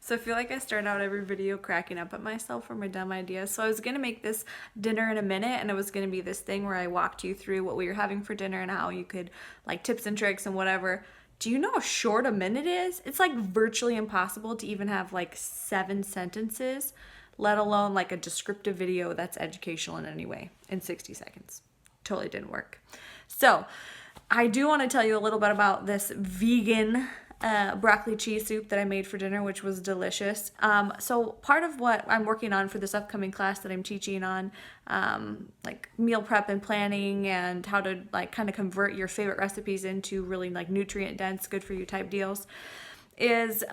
So I feel like I start out every video cracking up at myself for my dumb ideas. So I was gonna make this dinner in a minute, and it was gonna be this thing where I walked you through what we were having for dinner and how you could, like, tips and tricks and whatever. Do you know how short a minute is? It's like virtually impossible to even have like 7 sentences, let alone like a descriptive video that's educational in any way in 60 seconds. Totally didn't work. So I do want to tell you a little bit about this vegan broccoli cheese soup that I made for dinner, which was delicious. So part of what I'm working on for this upcoming class that I'm teaching on, like meal prep and planning and how to like kind of convert your favorite recipes into really like nutrient dense, good for you type deals, is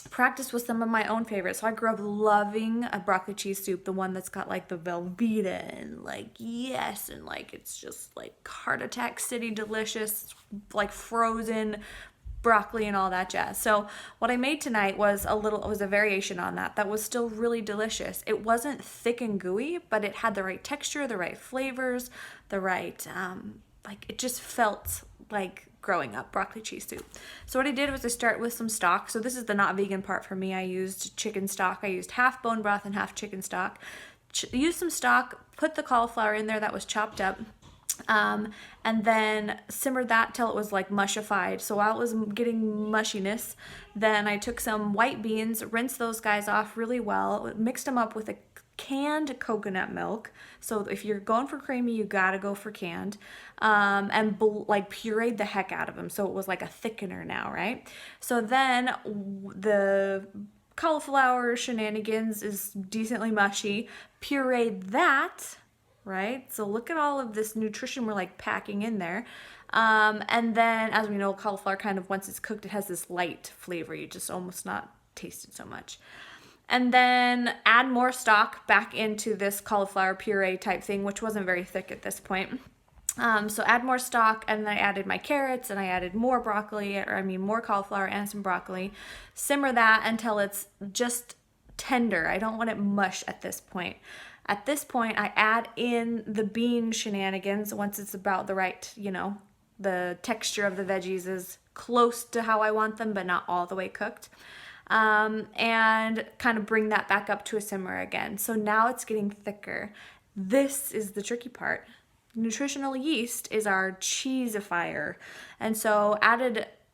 practice with some of my own favorites. So I grew up loving a broccoli cheese soup, the one that's got like the Velveeta and like yes, and like it's just like heart attack city delicious, like frozen broccoli and all that jazz. So what I made tonight was a variation on that. That was still really delicious. It wasn't thick and gooey, but it had the right texture, the right flavors, the right like it just felt like growing up broccoli cheese soup. So what I did was I start with some stock. So this is the not vegan part for me. I used chicken stock. I used half bone broth and half chicken stock. Used some stock, put the cauliflower in there that was chopped up. And then simmered that till it was like mushified. So while it was getting mushiness, then I took some white beans, rinsed those guys off really well, mixed them up with a canned coconut milk. So if you're going for creamy, you gotta go for canned, and like pureed the heck out of them. So it was like a thickener now, right? So then the cauliflower shenanigans is decently mushy. Pureed that, right? So look at all of this nutrition we're like packing in there. And then as we know, cauliflower kind of, once it's cooked, it has this light flavor. You just almost not taste it so much. And then add more stock back into this cauliflower puree type thing, which wasn't very thick at this point. So add more stock, and then I added my carrots, and I added more broccoli, more cauliflower and some broccoli. Simmer that until it's just tender. I don't want it mush at this point. At this point, I add in the bean shenanigans once it's about the right, the texture of the veggies is close to how I want them, but not all the way cooked. And kind of bring that back up to a simmer again. So now it's getting thicker. This is the tricky part. Nutritional yeast is our cheesifier. And so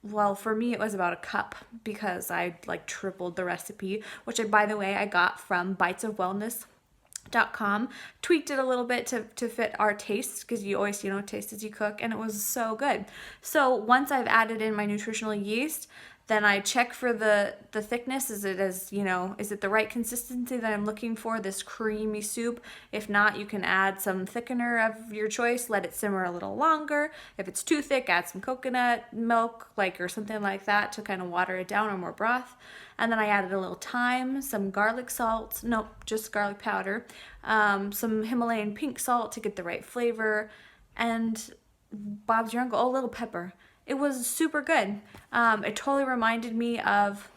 well, for me, it was about a cup because I like tripled the recipe, which by the way, I got from bitesofwellness.com, tweaked it a little bit to fit our tastes, because you always taste as you cook, and it was so good. So once I've added in my nutritional yeast, then I check for the thickness. Is it the right consistency that I'm looking for, this creamy soup? If not, you can add some thickener of your choice, let it simmer a little longer. If it's too thick, add some coconut milk, or something like that to kind of water it down, or more broth. And then I added a little thyme, some garlic salt, just garlic powder, some Himalayan pink salt to get the right flavor, and Bob's your uncle, a little pepper. It was super good. It totally reminded me of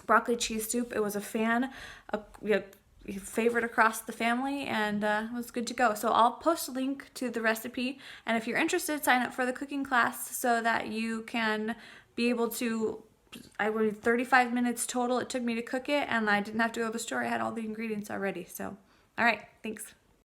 broccoli cheese soup. It was a favorite across the family, and it was good to go. So I'll post a link to the recipe, and if you're interested, sign up for the cooking class so that you can be able to. I waited 35 minutes total it took me to cook it, and I didn't have to go to the store. I had all the ingredients already. So, all right, thanks.